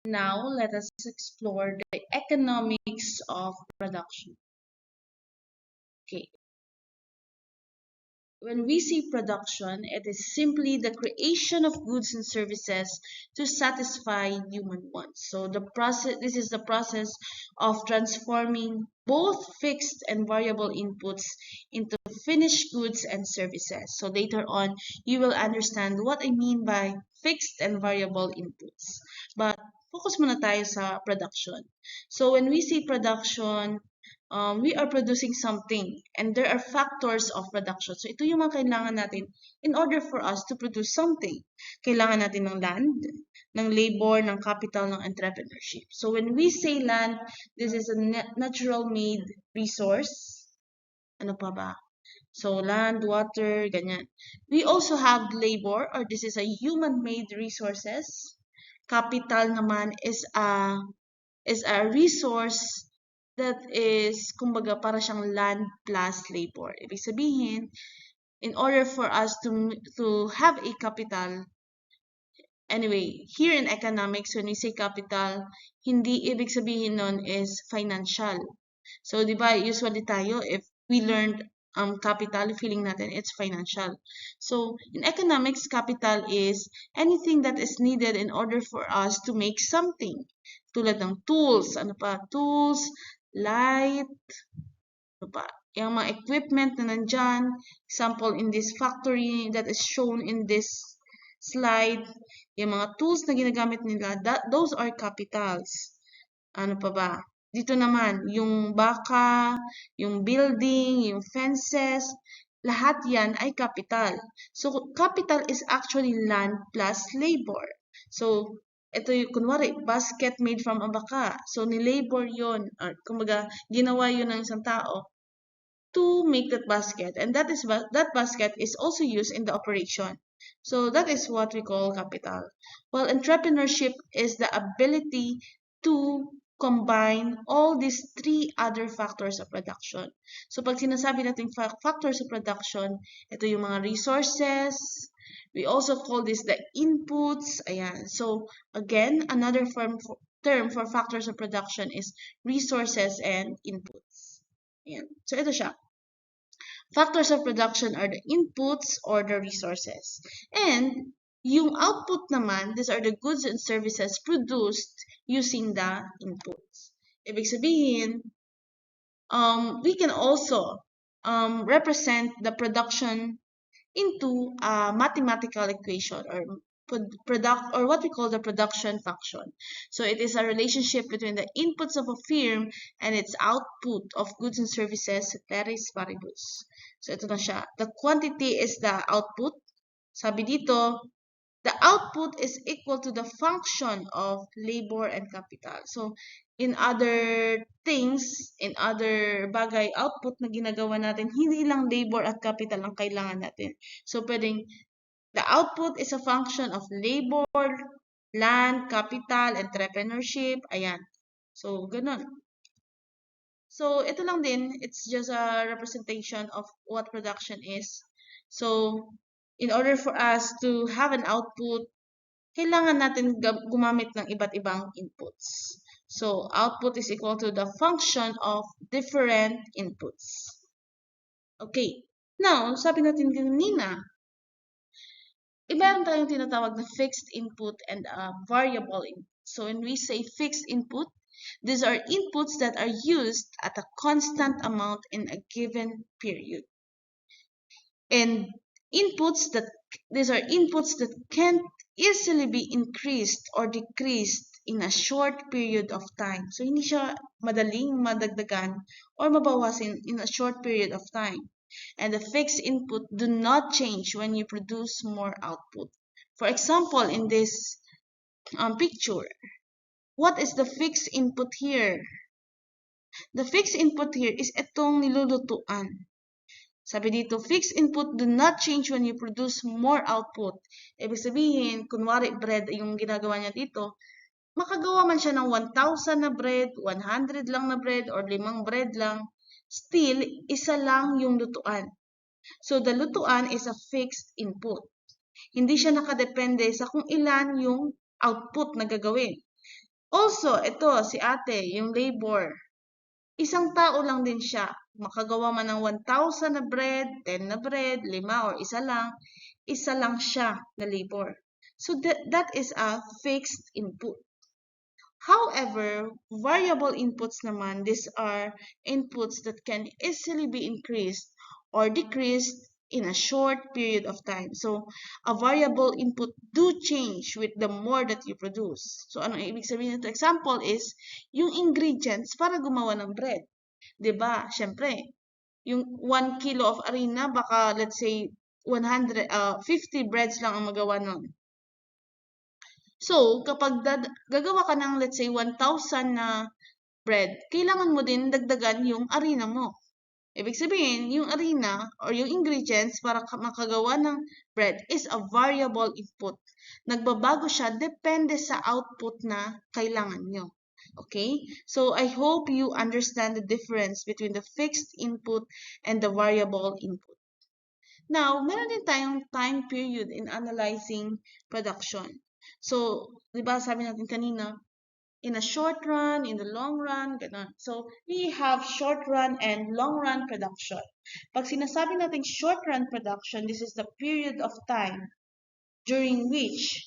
Now, let us explore the economics of production. Okay. When we say production, it is simply the creation of goods and services to satisfy human wants. So this is the process of transforming both fixed and variable inputs into finished goods and services. So later on, you will understand what I mean by fixed and variable inputs. But focus muna tayo sa production. So when we say production, we are producing something and there are factors of production. So ito yung mga kailangan natin in order for us to produce something. Kailangan natin ng land, ng labor, ng capital, ng entrepreneurship. So when we say land, this is a natural made resource. Ano pa ba? So land, water, ganyan. We also have labor, or this is a human-made resources. Capital naman is a resource that is, kumbaga, para siyang land plus labor. Ibig sabihin, in order for us to have a capital, anyway, here in economics, when we say capital, hindi ibig sabihin nun is financial. So, di ba, usually tayo, if we learned capital, feeling natin it's financial. So, in economics, capital is anything that is needed in order for us to make something. Tulad ng tools, ano pa, tools, light, ano pa, yung mga equipment na nandyan, example in this factory that is shown in this slide, yung mga tools na ginagamit nila, those are capitals. Ano pa ba? Dito naman, yung baka, yung building, yung fences, lahat yan ay capital. So, capital is actually land plus labor. So, ito yung, kunwari, basket made from a baka. So, ni-labor yun. Kumbaga, ginawa yun ng isang tao to make that basket. And that basket is also used in the operation. So, that is what we call capital. While entrepreneurship is the ability to combine all these three other factors of production. So, pag sinasabi natin factors of production, ito yung mga resources. We also call this the inputs. Ayan. So, again, another term for factors of production is resources and inputs. Ayan. So, ito siya. Factors of production are the inputs or the resources. And yung output naman, these are the goods and services produced using the inputs. Ibig sabihin, we can also represent the production into a mathematical equation or what we call the production function. So it is a relationship between the inputs of a firm and its output of goods and services, ceteris paribus. So ito na siya. The quantity is the output. Sabi dito, the output is equal to the function of labor and capital. So, in other things, in other bagay, output na ginagawa natin, hindi lang labor at capital ang kailangan natin. So, pwedeng, the output is a function of labor, land, capital, entrepreneurship, ayan. So, ganun. So, ito lang din, it's just a representation of what production is. So, in order for us to have an output, kailangan natin gumamit ng iba't ibang inputs. So, output is equal to the function of different inputs. Okay. Now, sabi natin kanina, iba tayong tinatawag na fixed input and variable input. So, when we say fixed input, these are inputs that are used at a constant amount in a given period. And these are inputs that can't easily be increased or decreased in a short period of time. So, hindi siya madaling madagdagan or mabawasan in a short period of time. And the fixed input do not change when you produce more output. For example, in this picture, what is the fixed input here? The fixed input here is itong nilulutuan. Sabi dito, fixed input do not change when you produce more output. Ibig sabihin, kunwari bread yung ginagawa niya dito, makagawa man siya ng 1,000 na bread, 100 lang na bread, or 5 bread lang, still, isa lang yung lutuan. So, the lutuan is a fixed input. Hindi siya nakadepende sa kung ilan yung output na gagawin. Also, ito, si ate, yung labor. Isang tao lang din siya. Makagawa man ng 1,000 na bread, 10 na bread, 5 or isa lang siya na labor. So that is a fixed input. However, variable inputs naman, these are inputs that can easily be increased or decreased in a short period of time. So, a variable input do change with the more that you produce. So, ano ibig sabihin nito? Example is, yung ingredients para gumawa ng bread. 'Di ba? Siyempre, yung 1 kilo of harina, baka let's say 50 breads lang ang magawa nun. So, kapag gagawa ka ng let's say 1,000 na bread, kailangan mo din dagdagan yung harina mo. Ibig sabihin, yung harina or yung ingredients para makagawa ng bread is a variable input. Nagbabago siya depende sa output na kailangan nyo. Okay? So, I hope you understand the difference between the fixed input and the variable input. Now, meron din tayong time period in analyzing production. So, di ba sabi natin kanina, in a short run, in the long run, gano'n. So, we have short run and long run production. Pag sinasabi natin short run production, this is the period of time during which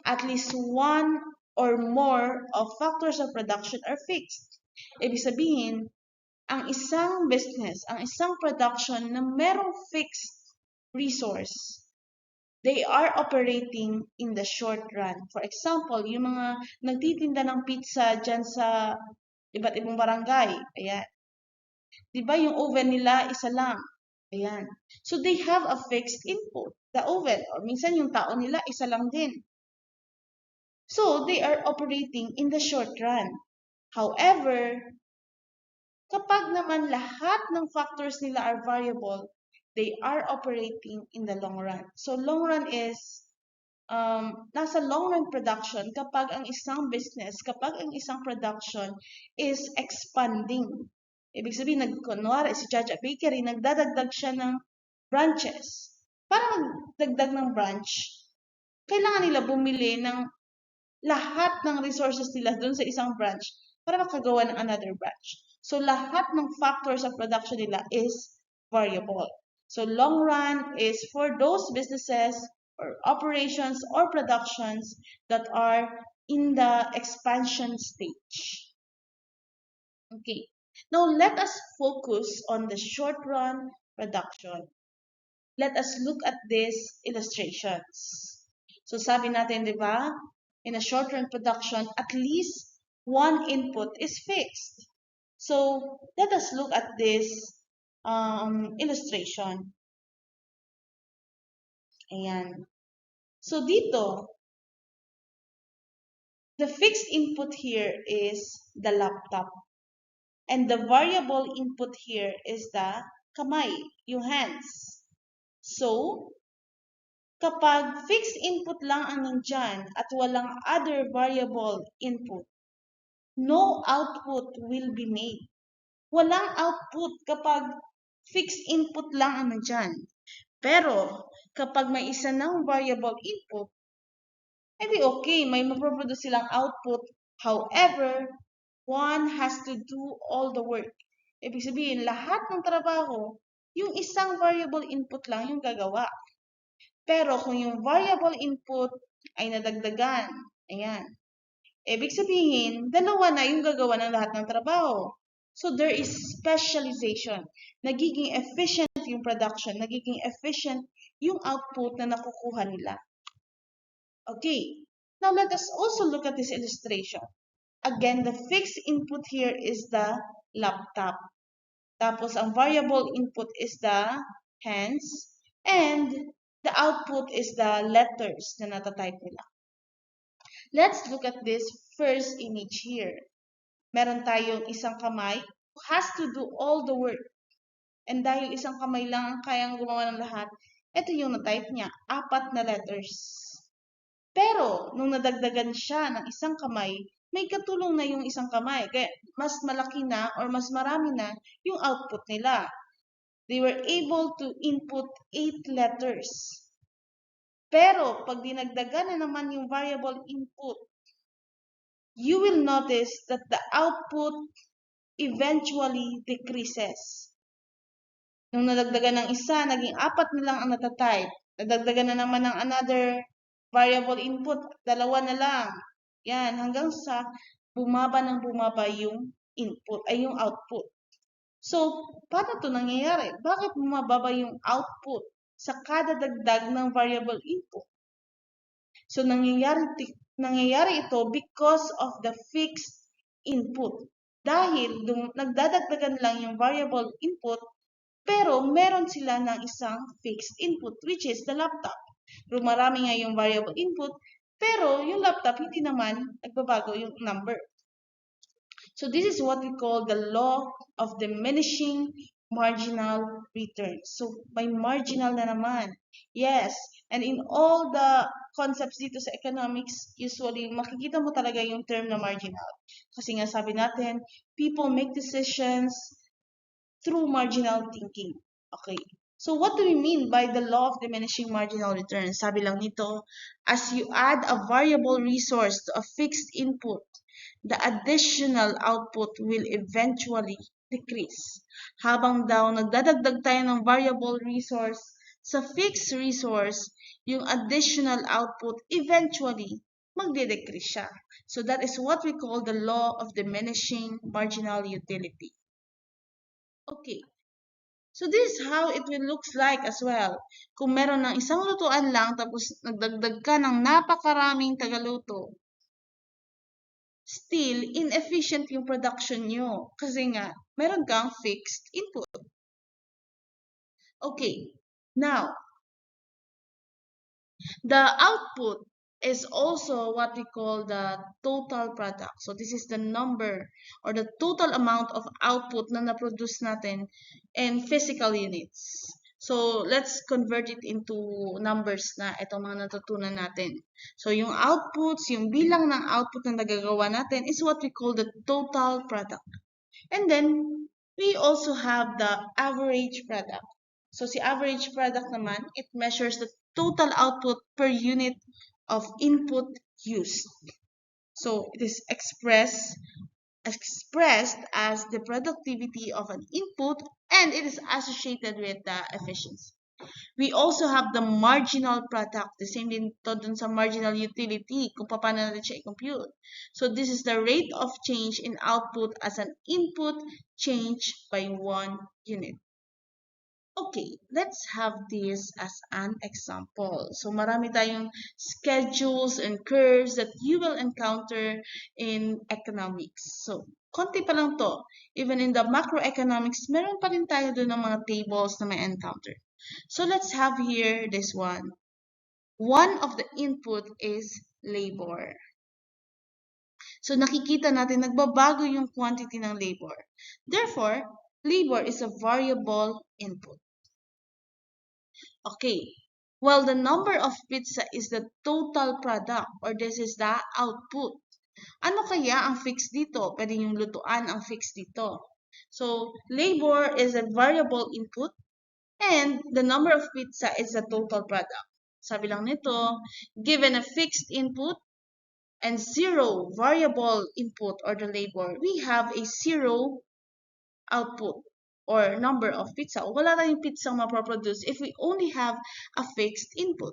at least one or more of factors of production are fixed. Ibig sabihin, ang isang business, ang isang production na merong fixed resource, they are operating in the short run. For example, yung mga nagtitinda ng pizza dyan sa iba't ibang barangay. Ayan. Di ba yung oven nila isa lang? Ayan. So they have a fixed input, the oven. Or minsan yung tao nila isa lang din. So they are operating in the short run. However, kapag naman lahat ng factors nila are variable, they are operating in the long run. So long run is nasa long run production kapag ang isang business, kapag ang isang production is expanding. Ibig sabihin, kunwari si Jaja Bakery, nagdadagdag siya ng branches. Para magdagdag ng branch, kailangan nila bumili ng lahat ng resources nila dun sa isang branch para makagawa ng another branch. So, lahat ng factors of production nila is variable. So, long run is for those businesses or operations or productions that are in the expansion stage. Okay. Now, let us focus on the short run production. Let us look at these illustrations. So, sabi natin, di ba? In a short run production, at least one input is fixed. So, let us look at this illustration. Ayan. So, dito, the fixed input here is the laptop. And the variable input here is the kamay, yung hands. So, kapag fixed input lang ang nandyan at walang other variable input, no output will be made. Walang output kapag fixed input lang ang nandyan. Pero, kapag may isa ng variable input, edi okay, may maproproduce silang output. However, one has to do all the work. Ibig sabihin, lahat ng trabaho, yung isang variable input lang yung gagawa. Pero kung yung variable input ay nadagdagan, ayan, ibig sabihin, dalawa na yung gagawa ng lahat ng trabaho. So there is specialization. Nagiging efficient yung production, nagiging efficient yung output na nakukuha nila. Okay, now let us also look at this illustration. Again, the fixed input here is the laptop. Tapos, ang variable input is the hands. And the output is the letters na natatype nila. Let's look at this first image here. Meron tayong isang kamay who has to do all the work. And dahil isang kamay lang ang kayang gumawa ng lahat, ito yung na-type niya, 4 na letters. Pero, nung nadagdagan siya ng isang kamay, may katulong na yung isang kamay. Kaya, mas malaki na or mas marami na yung output nila. They were able to input 8 letters. Pero, pag dinagdagan na naman yung variable input, you will notice that the output eventually decreases. Nung nadagdagan ng isa, naging 4 na lang ang natatype. Nadagdagan na naman ng another variable input, 2 na lang. Yan, hanggang sa bumaba ng bumaba yung input, ay yung output. So, paano to nangyayari? Bakit bumababa yung output sa kada dagdag ng variable input? So, nangyayari ito because of the fixed input. Dahil nagdadagdagan lang yung variable input, pero meron sila ng isang fixed input, which is the laptop. Marami nga yung variable input, pero yung laptop, hindi naman nagbabago yung number. So this is what we call the law of diminishing marginal return. So may marginal na naman. Yes, and in all the concepts dito sa economics, usually makikita mo talaga yung term na marginal. Kasi nga sabi natin, people make decisions through marginal thinking. Okay. So what do we mean by the law of diminishing marginal return? Sabi lang nito, as you add a variable resource to a fixed input, the additional output will eventually decrease. Habang daw nagdadagdag tayo ng variable resource sa fixed resource, yung additional output eventually magde-decrease siya. So that is what we call the law of diminishing marginal utility. Okay. So this is how it will looks like as well. Kung meron ng isang lutuan lang tapos nagdagdag ka ng napakaraming tagaluto, still inefficient yung production nyo kasi nga meron kang fixed input. Okay. Now, the output is also what we call the total product. So this is the number or the total amount of output na na-produce natin in physical units. So let's convert it into numbers na itong mga natutunan natin. So yung outputs, yung bilang ng output na nagagawa natin is what we call the total product. And then we also have the average product. So si average product naman, it measures the total output per unit of input used. So it is expressed as the productivity of an input and it is associated with the efficiency. We also have the marginal product. The same din to dun sa marginal utility kung paano natin siya i-compute. So this is the rate of change in output as an input change by 1 unit. Okay, let's have this as an example. So marami tayong schedules and curves that you will encounter in economics. So konti pa lang to. Even in the macroeconomics, meron pa rin tayo doon ng mga tables na may encounter. So let's have here this one. One of the input is labor. So nakikita natin nagbabago yung quantity ng labor. Therefore, labor is a variable input. Okay, well, the number of pizza is the total product or this is the output. Ano kaya ang fixed dito? Pwede yung lutuan ang fixed dito. So, labor is a variable input and the number of pizza is the total product. Sabi lang nito, given a fixed input and 0 variable input or the labor, we have a 0 output or number of pizza. Wala tayong pizza maproproduce if we only have a fixed input.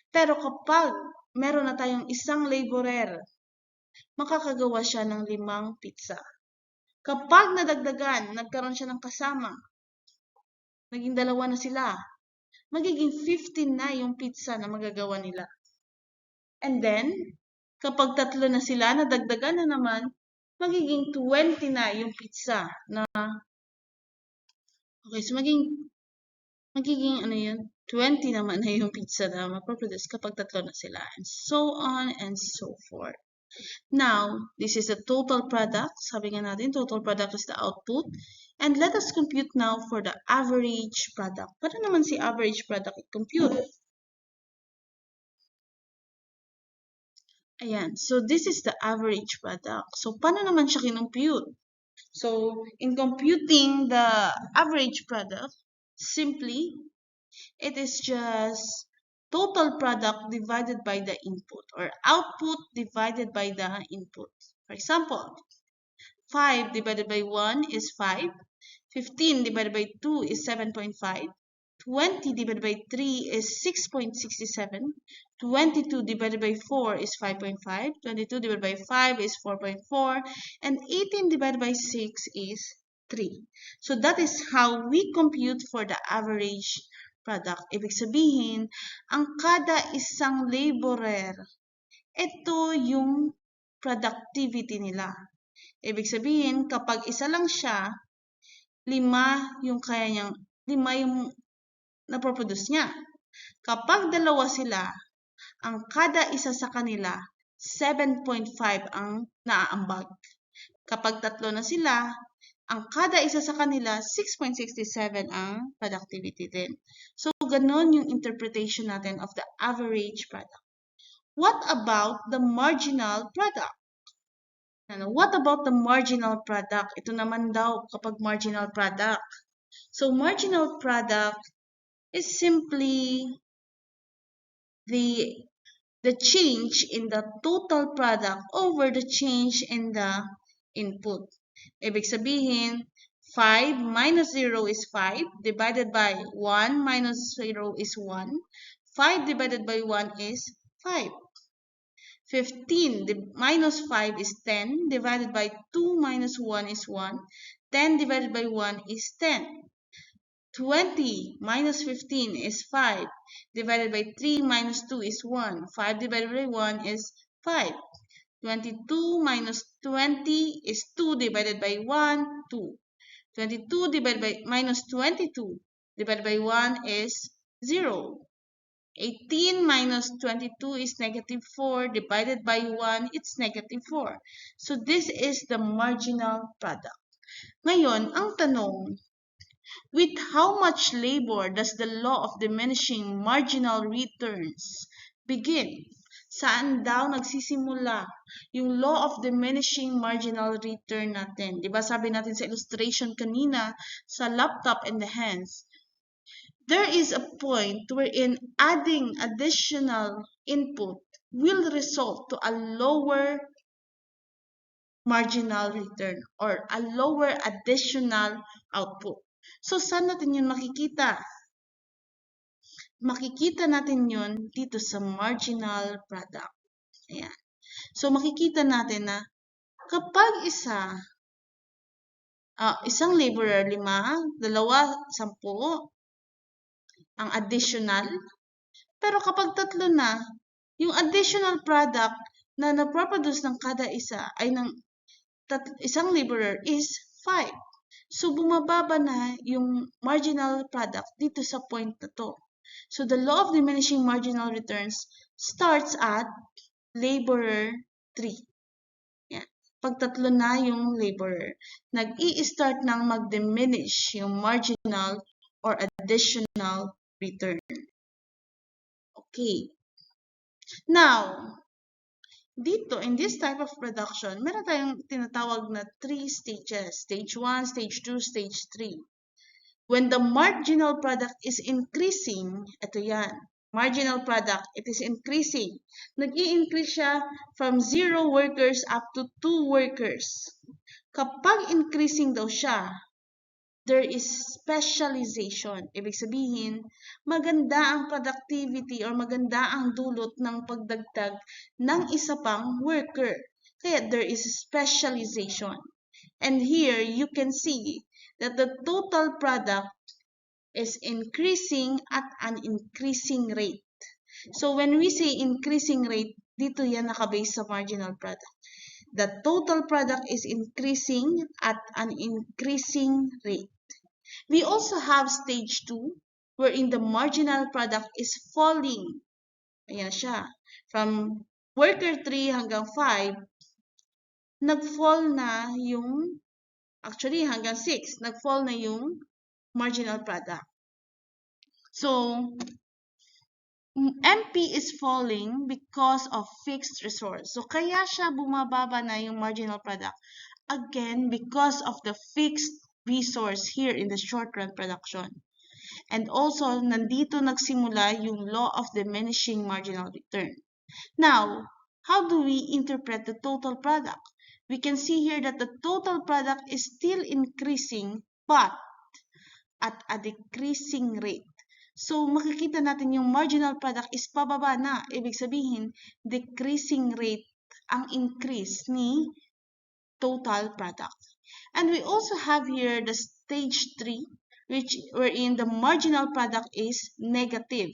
Pero kapag meron na tayong isang laborer, makakagawa siya ng 5 pizza. Kapag nadagdagan, nagkaroon siya ng kasama, naging 2 na sila, magiging 15 na yung pizza na magagawa nila. And then, kapag 3 na sila, nadagdagan na naman, magiging 20 na yung pizza na okay, so magiging ano yun, 20 naman na yung pizza na maproproduce kapag 3 na sila. And so on and so forth. Now, this is the total product. Sabi nga natin, total product is the output. And let us compute now for the average product. Paano naman si average product i-compute? Ayan. So, this is the average product. So, paano naman siya kinompute? So, in computing the average product, simply, it is just total product divided by the input or output divided by the input. For example, 5 divided by 1 is 5. 15 divided by 2 is 7.5. 20 divided by 3 is 6.67. 22 divided by 4 is 5.5. 22 divided by 5 is 4.4. And 18 divided by 6 is 3. So that is how we compute for the average product. Ibig sabihin, ang kada isang laborer, ito yung productivity nila. Ibig sabihin, kapag isa lang siya, 5 yung naproproduce niya. Kapag dalawa sila, ang kada isa sa kanila, 7.5 ang naaambag. Kapag tatlo na sila, ang kada isa sa kanila, 6.67 ang productivity din. So, ganon yung interpretation natin of the average product. What about the marginal product? What about the marginal product? Ito naman daw kapag marginal product. So, marginal product is simply the change in the total product over the change in the input. Ibig sabihin, 5 minus 0 is 5, divided by 1 minus 0 is 1. 5 divided by 1 is 5. 15 minus 5 is 10, divided by 2 minus 1 is 1. 10 divided by 1 is 10. 20 minus 15 is 5, divided by 3 minus 2 is 1. 5 divided by 1 is 5. 22 minus 20 is 2 divided by 1, 2. 22 divided by minus 22 divided by 1 is 0. 18 minus 22 is negative 4, divided by 1, it's negative 4. So, this is the marginal product. Ngayon, ang tanong, with how much labor does the law of diminishing marginal returns begin? Saan daw nagsisimula yung law of diminishing marginal return natin? Diba sabi natin sa illustration kanina, sa laptop and the hands, there is a point wherein adding additional input will result to a lower marginal return or a lower additional output. So, saan natin yun makikita? Makikita natin yun dito sa marginal product. Ayan. So, makikita natin na kapag isang laborer 5, dalawa 10, ang additional. Pero kapag tatlo na, yung additional product na naproproduce ng kada isa ay ng isang laborer is 5. So, bumababa na yung marginal product dito sa point na to. So, the law of diminishing marginal returns starts at laborer 3. Yan. Pag tatlo na yung laborer, nag-i-start nang mag-diminish yung marginal or additional return. Okay. Now, dito, in this type of production, meron tayong tinatawag na 3 stages. Stage 1, stage 2, stage 3. When the marginal product is increasing, ito yan, marginal product, it is increasing. Nag-i-increase siya from 0 workers up to 2 workers. Kapag increasing daw siya, there is specialization. Ibig sabihin, maganda ang productivity or maganda ang dulot ng pagdagdag ng isa pang worker. Kaya there is specialization. And here, you can see that the total product is increasing at an increasing rate. So, when we say increasing rate, dito yan nakabase sa marginal product. The total product is increasing at an increasing rate. We also have stage 2, wherein the marginal product is falling. Ayan siya. From worker 3 hanggang 5, nag-fall na yung, actually hanggang 6, nag-fall na yung marginal product. So, MP is falling because of fixed resource. So, kaya siya bumababa na yung marginal product. Again, because of the fixed resource here in the short-run production. And also, nandito nagsimula yung law of diminishing marginal return. Now, how do we interpret the total product? we can see here that the total product is still increasing but at a decreasing rate. So, makikita natin yung marginal product is pababa na. Ibig sabihin, decreasing rate ang increase ni total product. And we also have here the stage 3, wherein the marginal product is negative.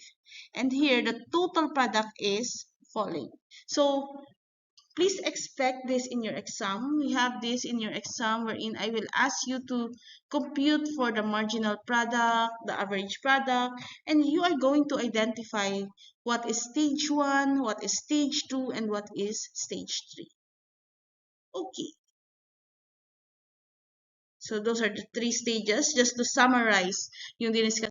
And here, the total product is falling. So, please expect this in your exam. We have this in your exam wherein I will ask you to compute for the marginal product, the average product, and you are going to identify what is stage 1, what is stage 2, and what is stage 3. Okay. So those are the 3 stages. Just to summarize yung diniscuss